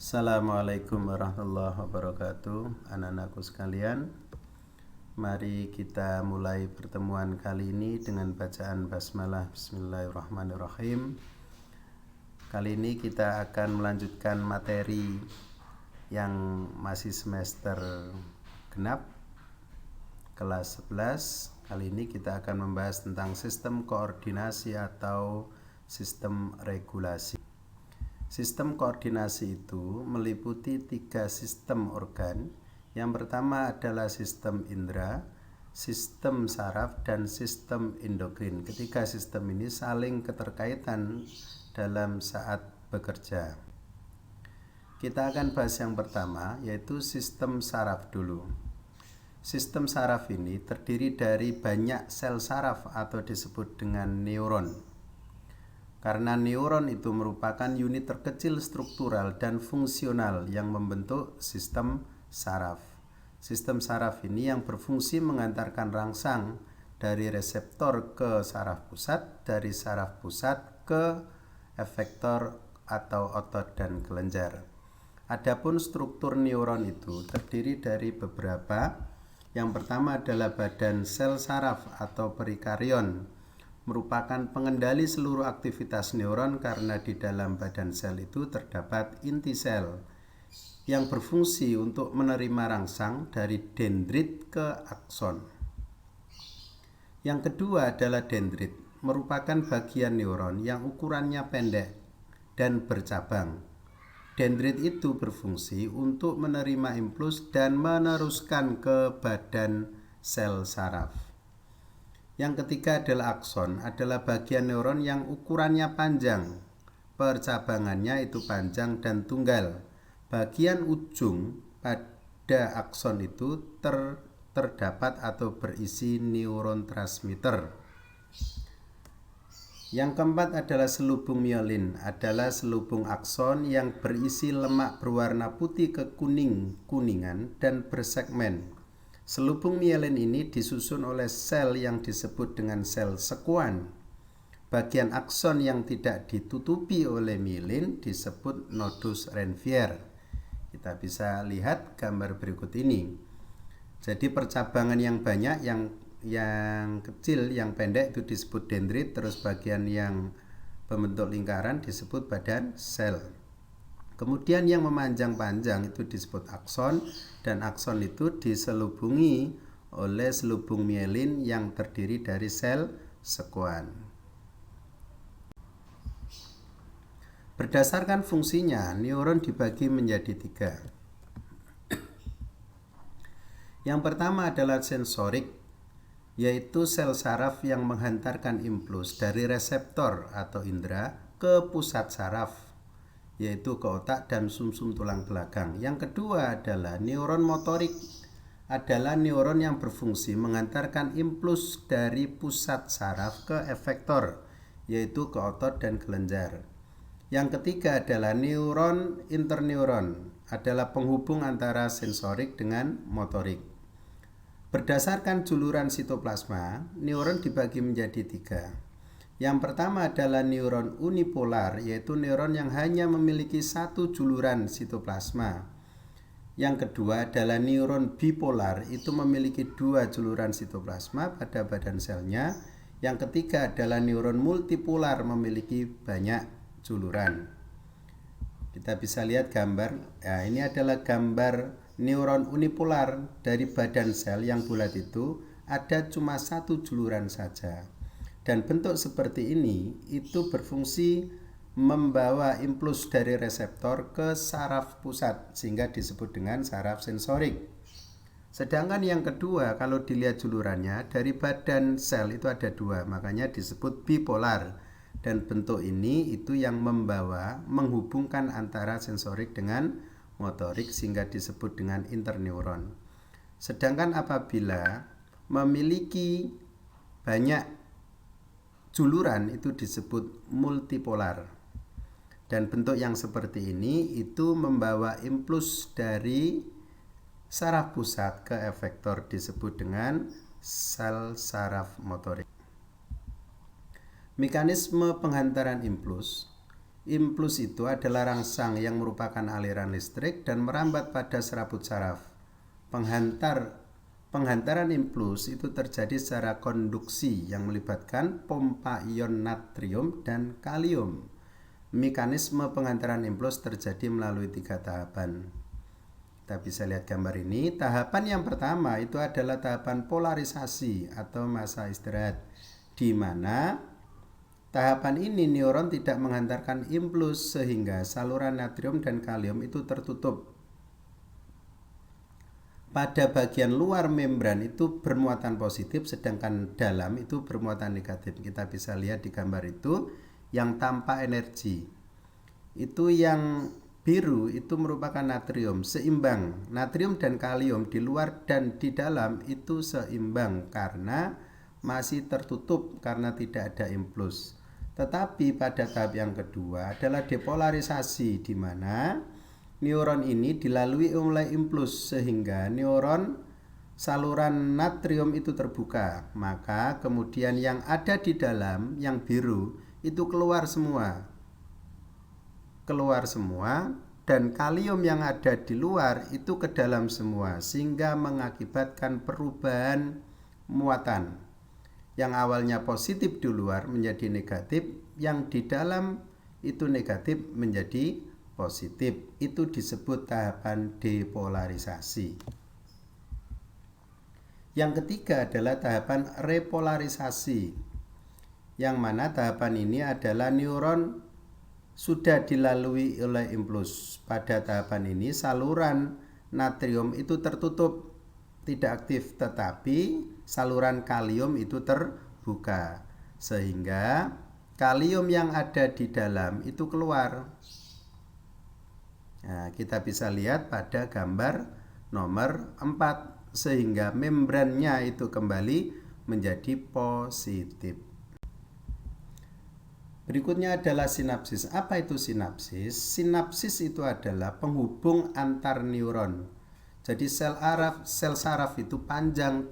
Assalamualaikum warahmatullahi wabarakatuh. Anak-anakku sekalian, mari kita mulai pertemuan kali ini dengan bacaan basmalah. Bismillahirrahmanirrahim. Kali ini kita akan melanjutkan materi yang masih semester genap kelas 11. Kali ini kita akan membahas tentang sistem koordinasi atau sistem regulasi. Sistem koordinasi itu meliputi 3 sistem organ. Yang pertama adalah sistem indera, sistem saraf, dan sistem endokrin. Ketiga sistem ini saling keterkaitan dalam saat bekerja. Kita akan bahas yang pertama, yaitu sistem saraf dulu. Sistem saraf ini terdiri dari banyak sel saraf atau disebut dengan neuron. Karena neuron itu merupakan unit terkecil struktural dan fungsional yang membentuk sistem saraf. Sistem saraf ini yang berfungsi mengantarkan rangsang dari reseptor ke saraf pusat, dari saraf pusat ke efektor atau otot dan kelenjar. Adapun struktur neuron itu terdiri dari beberapa. Yang pertama adalah badan sel saraf atau perikarion, merupakan pengendali seluruh aktivitas neuron karena di dalam badan sel itu terdapat inti sel yang berfungsi untuk menerima rangsang dari dendrit ke akson. Yang kedua adalah dendrit, merupakan bagian neuron yang ukurannya pendek dan bercabang. Dendrit itu berfungsi untuk menerima impuls dan meneruskan ke badan sel saraf. Yang ketiga adalah akson, adalah bagian neuron yang ukurannya panjang. Percabangannya itu panjang dan tunggal. Bagian ujung pada akson itu terdapat atau berisi neuron transmitter. Yang keempat adalah selubung myelin, adalah selubung akson yang berisi lemak berwarna putih ke kuningan dan bersegmen. Selubung myelin ini disusun oleh sel yang disebut dengan sel sekuan. Bagian akson yang tidak ditutupi oleh myelin disebut nodus Ranvier. Kita bisa lihat gambar berikut ini. Jadi percabangan yang banyak, yang kecil, yang pendek itu disebut dendrit, terus bagian yang membentuk lingkaran disebut badan sel. Kemudian yang memanjang-panjang itu disebut akson, dan akson itu diselubungi oleh selubung myelin yang terdiri dari sel sekuan. Berdasarkan fungsinya, neuron dibagi menjadi 3. Yang pertama adalah sensorik, yaitu sel saraf yang menghantarkan impuls dari reseptor atau indera ke pusat saraf, yaitu ke otak dan sumsum tulang belakang. Yang kedua adalah neuron motorik, adalah neuron yang berfungsi mengantarkan impuls dari pusat saraf ke efektor, yaitu ke otot dan kelenjar. Yang ketiga adalah neuron interneuron, adalah penghubung antara sensorik dengan motorik. Berdasarkan juluran sitoplasma, neuron dibagi menjadi 3. Yang pertama adalah neuron unipolar, yaitu neuron yang hanya memiliki satu juluran sitoplasma. Yang kedua adalah neuron bipolar, itu memiliki 2 juluran sitoplasma pada badan selnya. Yang ketiga adalah neuron multipolar, memiliki banyak juluran. Kita bisa lihat gambar. Nah, ini adalah gambar neuron unipolar dari badan sel yang bulat itu ada cuma 1 juluran saja. Dan bentuk seperti ini itu berfungsi membawa impuls dari reseptor ke saraf pusat sehingga disebut dengan saraf sensorik. Sedangkan yang kedua, kalau dilihat julurannya dari badan sel itu ada 2, makanya disebut bipolar. Dan bentuk ini itu yang menghubungkan antara sensorik dengan motorik sehingga disebut dengan interneuron. Sedangkan apabila memiliki banyak juluran itu disebut multipolar. Dan bentuk yang seperti ini itu membawa impuls dari saraf pusat ke efektor disebut dengan sel saraf motorik. Mekanisme penghantaran impuls Impuls itu adalah rangsang yang merupakan aliran listrik dan merambat pada serabut saraf. Penghantaran impuls itu terjadi secara konduksi yang melibatkan pompa ion natrium dan kalium. Mekanisme penghantaran impuls terjadi melalui 3 tahapan. Kita bisa lihat gambar ini. Tahapan yang pertama itu adalah tahapan polarisasi atau masa istirahat, di mana tahapan ini neuron tidak menghantarkan impuls sehingga saluran natrium dan kalium itu tertutup. Pada bagian luar membran itu bermuatan positif, sedangkan dalam itu bermuatan negatif. Kita bisa lihat di gambar itu yang tanpa energi. Itu yang biru itu merupakan natrium, seimbang. Natrium dan kalium di luar dan di dalam itu seimbang karena masih tertutup karena tidak ada impuls. Tetapi pada tahap yang kedua adalah depolarisasi, di mana neuron ini dilalui oleh impuls sehingga neuron saluran natrium itu terbuka. Maka kemudian yang ada di dalam yang biru itu keluar semua, dan kalium yang ada di luar itu ke dalam semua, sehingga mengakibatkan perubahan muatan. Yang awalnya positif di luar menjadi negatif, yang di dalam itu negatif menjadi positif. Itu disebut tahapan depolarisasi. Yang ketiga adalah tahapan repolarisasi, yang mana tahapan ini adalah neuron sudah dilalui oleh impuls. Pada tahapan ini saluran natrium itu tertutup, tidak aktif, tetapi saluran kalium itu terbuka sehingga kalium yang ada di dalam itu keluar. Nah, kita bisa lihat pada gambar nomor 4, sehingga membrannya itu kembali menjadi positif. Berikutnya adalah sinapsis. Apa itu sinapsis? Sinapsis itu adalah penghubung antar neuron. Jadi sel saraf itu panjang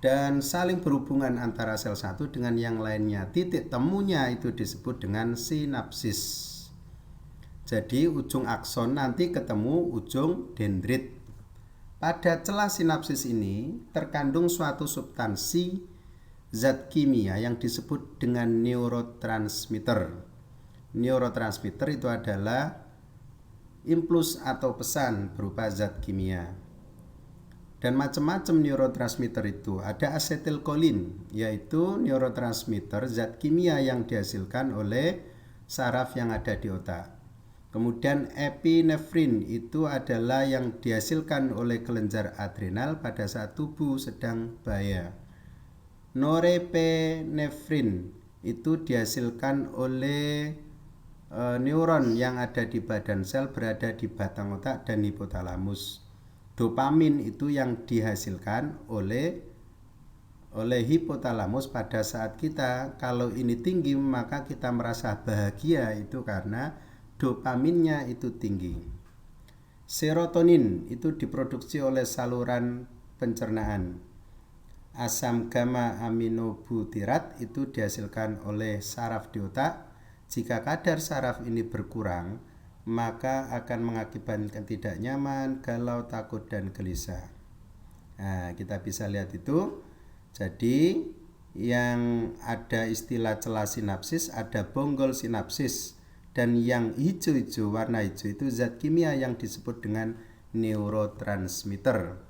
dan saling berhubungan antara sel satu dengan yang lainnya. Titik temunya itu disebut dengan sinapsis. Jadi ujung akson nanti ketemu ujung dendrit. Pada celah sinapsis ini terkandung suatu substansi zat kimia yang disebut dengan neurotransmitter. Neurotransmitter itu adalah impuls atau pesan berupa zat kimia. Dan macam-macam neurotransmitter itu ada asetilkolin, yaitu neurotransmitter zat kimia yang dihasilkan oleh saraf yang ada di otak. Kemudian epinefrin itu adalah yang dihasilkan oleh kelenjar adrenal pada saat tubuh sedang bahaya. Norepinefrin itu dihasilkan oleh neuron yang ada di badan sel, berada di batang otak dan hipotalamus. Dopamin itu yang dihasilkan oleh hipotalamus pada saat kita, kalau ini tinggi maka kita merasa bahagia, itu karena dopaminnya itu tinggi. Serotonin itu diproduksi oleh saluran pencernaan. Asam gamma aminobutirat itu dihasilkan oleh saraf di otak. Jika kadar saraf ini berkurang, maka akan mengakibatkan tidak nyaman, galau, takut, dan gelisah. Nah, kita bisa lihat itu. Jadi yang ada istilah celah sinapsis, ada bonggol sinapsis, dan yang hijau-hijau, warna hijau itu zat kimia yang disebut dengan neurotransmitter.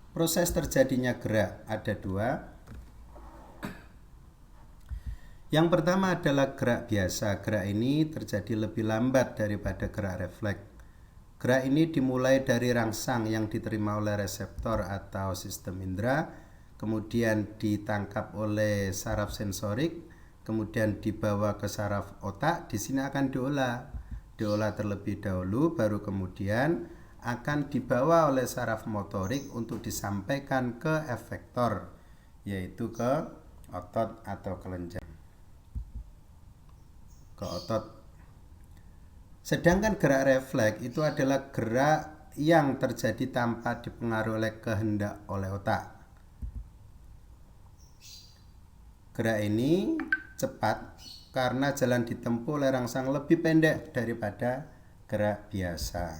Proses terjadinya gerak ada 2. Yang pertama adalah gerak biasa. Gerak ini terjadi lebih lambat daripada gerak refleks. Gerak ini dimulai dari rangsang yang diterima oleh reseptor atau sistem indera, kemudian ditangkap oleh saraf sensorik, kemudian dibawa ke saraf otak. Di sini akan diolah terlebih dahulu, baru kemudian akan dibawa oleh saraf motorik untuk disampaikan ke efektor, yaitu ke otot atau kelenjar, ke otot. Sedangkan gerak refleks itu adalah gerak yang terjadi tanpa dipengaruhi oleh kehendak oleh otak. Gerak ini cepat karena jalan ditempuh oleh rangsang lebih pendek daripada gerak biasa.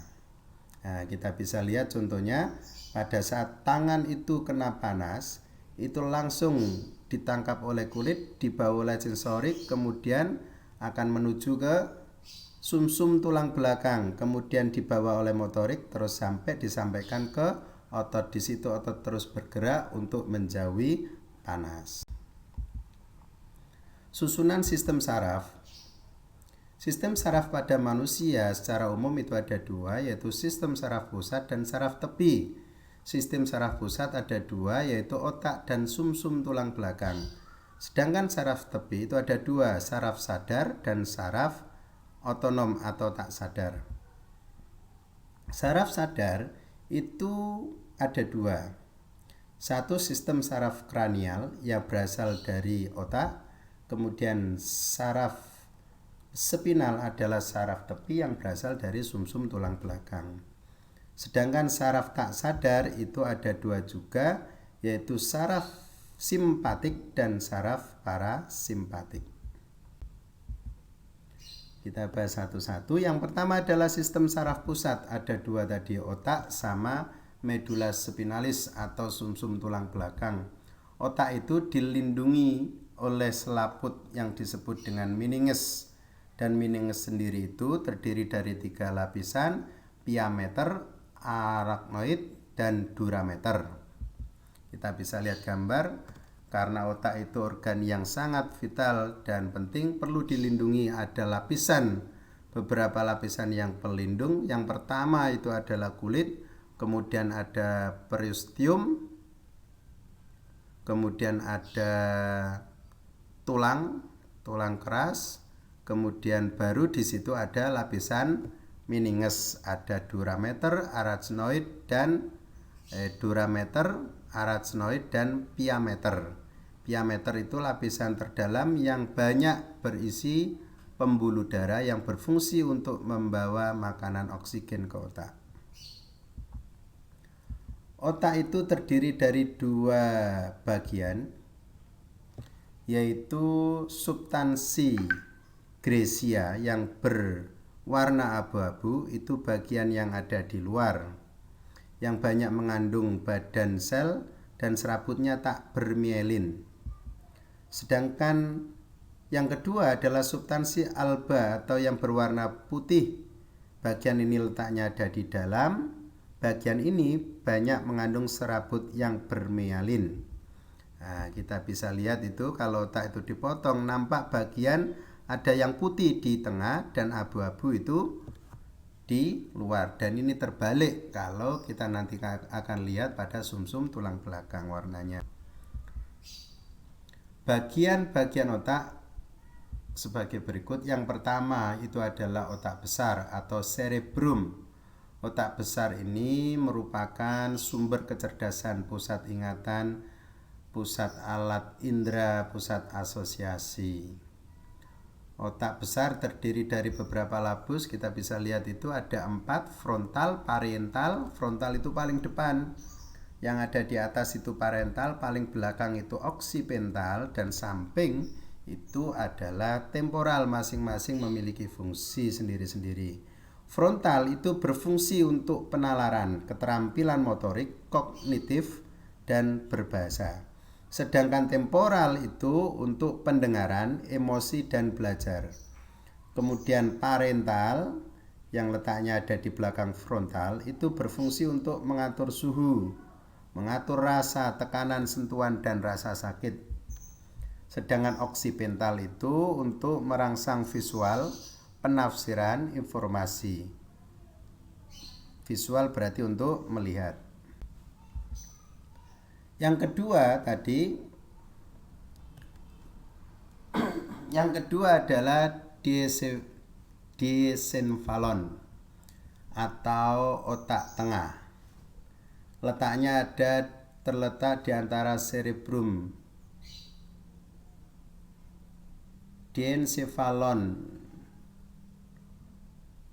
Nah, kita bisa lihat contohnya pada saat tangan itu kena panas, itu langsung ditangkap oleh kulit, dibawa oleh sensorik, kemudian akan menuju ke sumsum tulang belakang, kemudian dibawa oleh motorik, terus sampai disampaikan ke otot. Di situ otot terus bergerak untuk menjauhi panas. Susunan sistem saraf. Sistem saraf pada manusia secara umum itu ada dua, yaitu sistem saraf pusat dan saraf tepi. Sistem saraf pusat ada dua, yaitu otak dan sumsum tulang belakang. Sedangkan saraf tepi itu ada dua, saraf sadar dan saraf otonom atau tak sadar. Saraf sadar itu ada dua. Satu, sistem saraf kranial yang berasal dari otak. Kemudian saraf spinal adalah saraf tepi yang berasal dari sumsum tulang belakang. Sedangkan saraf tak sadar itu ada dua juga, yaitu saraf simpatik dan saraf parasimpatik. Kita bahas satu-satu. Yang pertama adalah sistem saraf pusat. Ada dua tadi, otak sama medula spinalis atau sumsum tulang belakang. Otak itu dilindungi oleh selaput yang disebut dengan meninges. Dan meninges sendiri itu terdiri dari 3 lapisan, piameter, arachnoid, dan durameter. Kita bisa lihat gambar. Karena otak itu organ yang sangat vital dan penting, perlu dilindungi. Ada lapisan, beberapa lapisan yang pelindung. Yang pertama itu adalah kulit, kemudian ada periosteum, kemudian ada tulang keras, kemudian baru di situ ada lapisan meninges, ada durameter, arachnoid dan piameter. Piameter itu lapisan terdalam yang banyak berisi pembuluh darah yang berfungsi untuk membawa makanan oksigen ke otak. Otak itu terdiri dari dua bagian, yaitu substansi gresia yang berwarna abu-abu, itu bagian yang ada di luar, yang banyak mengandung badan sel dan serabutnya tak bermielin. Sedangkan yang kedua adalah substansi alba atau yang berwarna putih. Bagian ini letaknya ada di dalam. Bagian ini banyak mengandung serabut yang bermielin. Nah, kita bisa lihat itu kalau otak itu dipotong, nampak bagian ada yang putih di tengah dan abu-abu itu di luar. Dan ini terbalik kalau kita nanti akan lihat pada sumsum tulang belakang warnanya. Bagian-bagian otak sebagai berikut. Yang pertama itu adalah otak besar atau cerebrum. Otak besar ini merupakan sumber kecerdasan, pusat ingatan, pusat alat indera, pusat asosiasi. Otak besar terdiri dari beberapa labus. Kita bisa lihat itu ada 4, frontal, parietal. Frontal itu paling depan, yang ada di atas itu parental, paling belakang itu occipital, dan samping itu adalah temporal. Masing-masing memiliki fungsi sendiri-sendiri. Frontal itu berfungsi untuk penalaran, keterampilan motorik, kognitif, dan berbahasa. Sedangkan temporal itu untuk pendengaran, emosi, dan belajar. Kemudian parental yang letaknya ada di belakang frontal itu berfungsi untuk mengatur suhu, mengatur rasa, tekanan, sentuhan, dan rasa sakit. Sedangkan occipital itu untuk merangsang visual, penafsiran, informasi. Visual berarti untuk melihat. Yang kedua tadi, yang kedua adalah diencephalon atau otak tengah. Letaknya terletak di antara cerebrum. Diencephalon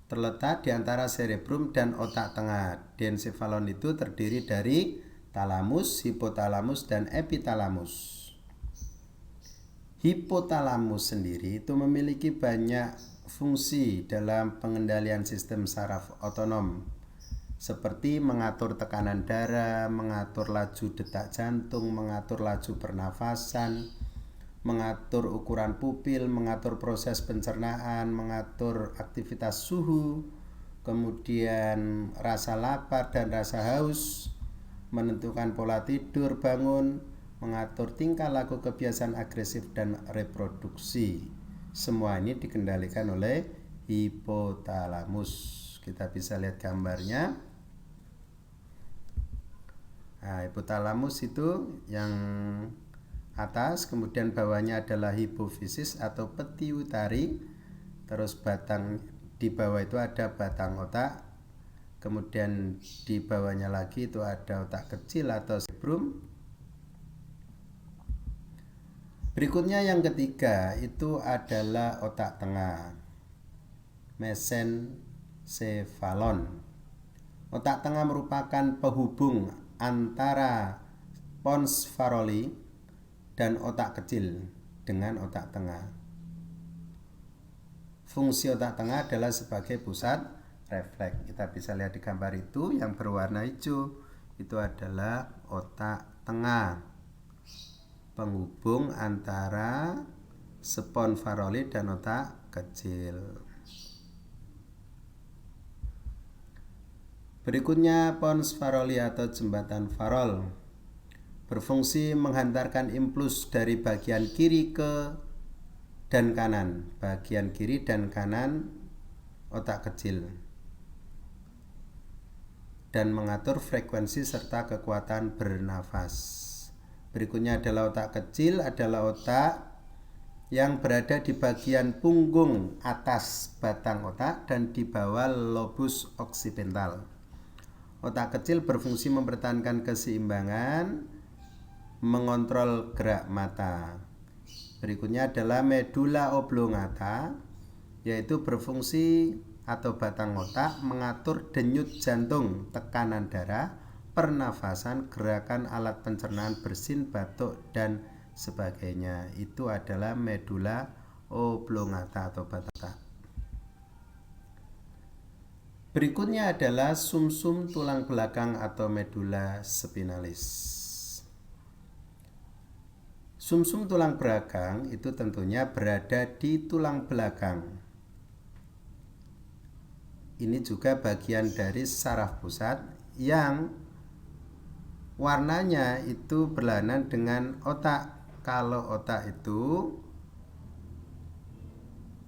terletak di antara cerebrum dan otak tengah. Diencephalon itu terdiri dari talamus, hipotalamus, dan epitalamus. Hipotalamus sendiri itu memiliki banyak fungsi dalam pengendalian sistem saraf otonom, seperti mengatur tekanan darah, mengatur laju detak jantung, mengatur laju pernafasan, mengatur ukuran pupil, mengatur proses pencernaan, mengatur aktivitas suhu, kemudian rasa lapar dan rasa haus, menentukan pola tidur, bangun, mengatur tingkah laku, kebiasaan agresif, dan reproduksi. Semua ini dikendalikan oleh hipotalamus. Kita bisa lihat gambarnya. Nah, hipotalamus itu yang atas, kemudian bawahnya adalah hipofisis atau pituitari, terus batang di bawah itu ada batang otak, kemudian di bawahnya lagi itu ada otak kecil atau cerebrum. Berikutnya yang ketiga itu adalah otak tengah, mesencephalon. Otak tengah merupakan penghubung antara pons faroli dan otak kecil dengan otak tengah. Fungsi otak tengah adalah sebagai pusat refleks. Kita bisa lihat di gambar itu yang berwarna hijau itu adalah otak tengah, penghubung antara spons faroli dan otak kecil. Berikutnya pons faroli atau jembatan farol berfungsi menghantarkan impuls dari bagian kiri ke dan kanan, bagian kiri dan kanan otak kecil, dan mengatur frekuensi serta kekuatan bernafas. Berikutnya adalah otak kecil, adalah otak yang berada di bagian punggung atas batang otak dan di bawah lobus occipital. Otak kecil berfungsi mempertahankan keseimbangan, mengontrol gerak mata. Berikutnya adalah medula oblongata, yaitu berfungsi atau batang otak mengatur denyut jantung, tekanan darah, pernafasan, gerakan alat pencernaan, bersin, batuk, dan sebagainya. Itu adalah medula oblongata atau batang otak. Berikutnya adalah sumsum tulang belakang atau medula spinalis. Sumsum tulang belakang itu tentunya berada di tulang belakang. Ini juga bagian dari saraf pusat yang warnanya itu berlawanan dengan otak. Kalau otak itu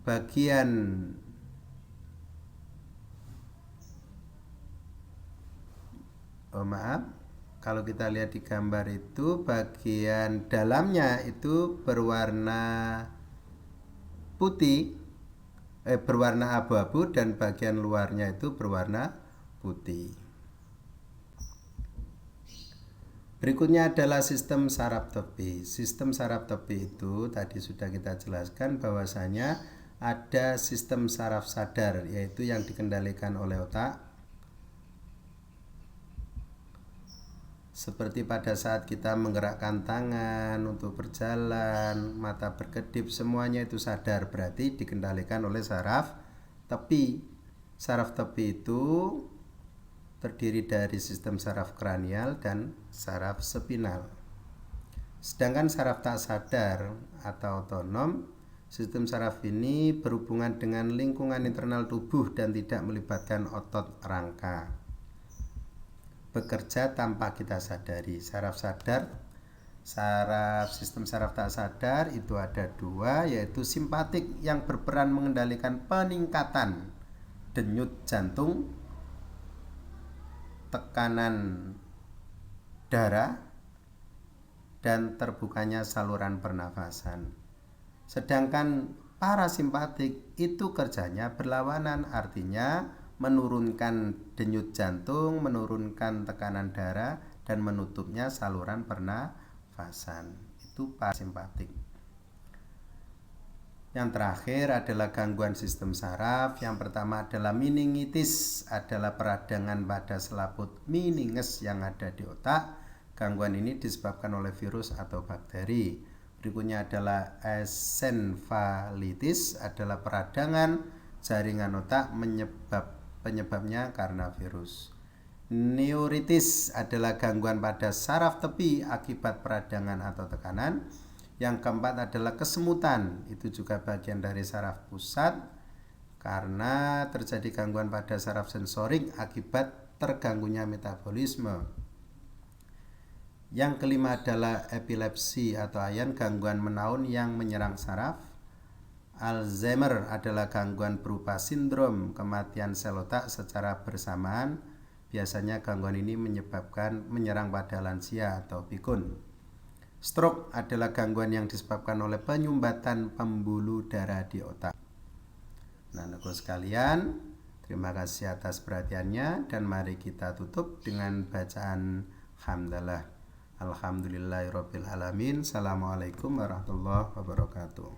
bagian kalau kita lihat di gambar itu bagian dalamnya itu berwarna putih, berwarna abu-abu, dan bagian luarnya itu berwarna putih. Berikutnya adalah sistem saraf tepi. Sistem saraf tepi itu tadi sudah kita jelaskan bahwasanya ada sistem saraf sadar, yaitu yang dikendalikan oleh otak. Seperti pada saat kita menggerakkan tangan untuk berjalan, mata berkedip, semuanya itu sadar, berarti dikendalikan oleh saraf tepi. Saraf tepi itu terdiri dari sistem saraf kranial dan saraf spinal. Sedangkan saraf tak sadar atau otonom, sistem saraf ini berhubungan dengan lingkungan internal tubuh dan tidak melibatkan otot rangka, bekerja tanpa kita sadari. Sistem saraf tak sadar itu ada dua, yaitu simpatik yang berperan mengendalikan peningkatan denyut jantung, tekanan darah, dan terbukanya saluran pernafasan. Sedangkan parasimpatik itu kerjanya berlawanan, artinya menurunkan denyut jantung, menurunkan tekanan darah, dan menutupnya saluran pernafasan. Itu parasimpatik. Yang terakhir adalah gangguan sistem saraf. Yang pertama adalah meningitis, adalah peradangan pada selaput meninges yang ada di otak. Gangguan ini disebabkan oleh virus atau bakteri. Berikutnya adalah encephalitis, adalah peradangan jaringan otak penyebabnya karena virus. Neuritis adalah gangguan pada saraf tepi akibat peradangan atau tekanan. Yang keempat adalah kesemutan, itu juga bagian dari saraf pusat karena terjadi gangguan pada saraf sensorik akibat terganggunya metabolisme. Yang kelima adalah epilepsi atau ayan, gangguan menaun yang menyerang saraf. Alzheimer adalah gangguan berupa sindrom kematian sel otak secara bersamaan. Biasanya gangguan ini menyerang pada lansia atau pikun. Stroke adalah gangguan yang disebabkan oleh penyumbatan pembuluh darah di otak. Nah, anak-anak sekalian, terima kasih atas perhatiannya dan mari kita tutup dengan bacaan hamdalah. Alhamdulillahirabbil alamin. Assalamualaikum warahmatullahi wabarakatuh.